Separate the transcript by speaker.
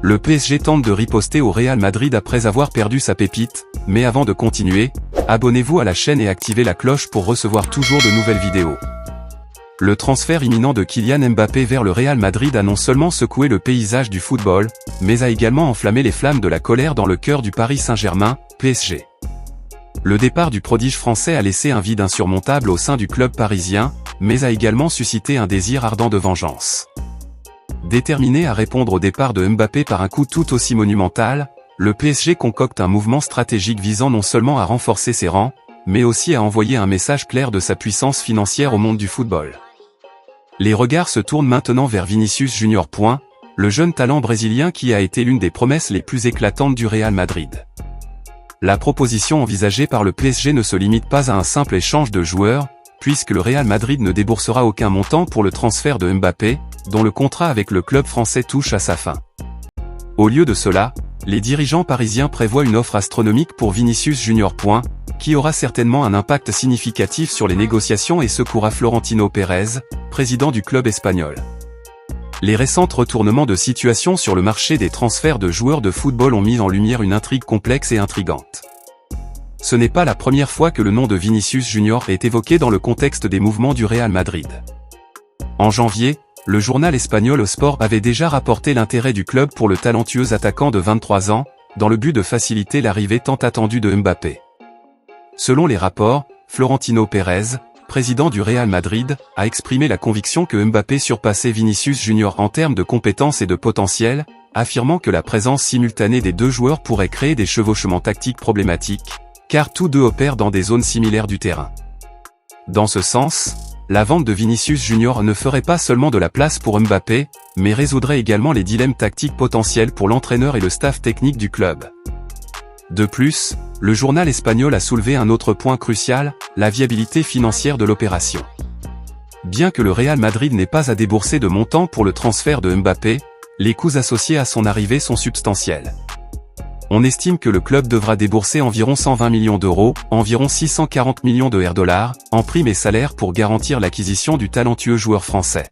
Speaker 1: Le PSG tente de riposter au Real Madrid après avoir perdu sa pépite, mais avant de continuer, abonnez-vous à la chaîne et activez la cloche pour recevoir toujours de nouvelles vidéos. Le transfert imminent de Kylian Mbappé vers le Real Madrid a non seulement secoué le paysage du football, mais a également enflammé les flammes de la colère dans le cœur du Paris Saint-Germain, PSG. Le départ du prodige français a laissé un vide insurmontable au sein du club parisien, mais a également suscité un désir ardent de vengeance. Déterminé à répondre au départ de Mbappé par un coup tout aussi monumental, le PSG concocte un mouvement stratégique visant non seulement à renforcer ses rangs, mais aussi à envoyer un message clair de sa puissance financière au monde du football. Les regards se tournent maintenant vers Vinicius Junior. Le jeune talent brésilien qui a été l'une des promesses les plus éclatantes du Real Madrid. La proposition envisagée par le PSG ne se limite pas à un simple échange de joueurs, puisque le Real Madrid ne déboursera aucun montant pour le transfert de Mbappé, dont le contrat avec le club français touche à sa fin. Au lieu de cela, les dirigeants parisiens prévoient une offre astronomique pour Vinicius Junior. Qui aura certainement un impact significatif sur les négociations et secoura Florentino Pérez, président du club espagnol. Les récents retournements de situation sur le marché des transferts de joueurs de football ont mis en lumière une intrigue complexe et intrigante. Ce n'est pas la première fois que le nom de Vinicius Junior est évoqué dans le contexte des mouvements du Real Madrid. En janvier, le journal espagnol Sport avait déjà rapporté l'intérêt du club pour le talentueux attaquant de 23 ans, dans le but de faciliter l'arrivée tant attendue de Mbappé. Selon les rapports, Florentino Pérez, président du Real Madrid, a exprimé la conviction que Mbappé surpassait Vinicius Junior en termes de compétences et de potentiel, affirmant que la présence simultanée des deux joueurs pourrait créer des chevauchements tactiques problématiques, car tous deux opèrent dans des zones similaires du terrain. Dans ce sens, la vente de Vinicius Junior ne ferait pas seulement de la place pour Mbappé, mais résoudrait également les dilemmes tactiques potentiels pour l'entraîneur et le staff technique du club. De plus, le journal espagnol a soulevé un autre point crucial, la viabilité financière de l'opération. Bien que le Real Madrid n'ait pas à débourser de montant pour le transfert de Mbappé, les coûts associés à son arrivée sont substantiels. On estime que le club devra débourser environ 120 millions d'euros, environ 640 millions de dollars, en primes et salaires pour garantir l'acquisition du talentueux joueur français.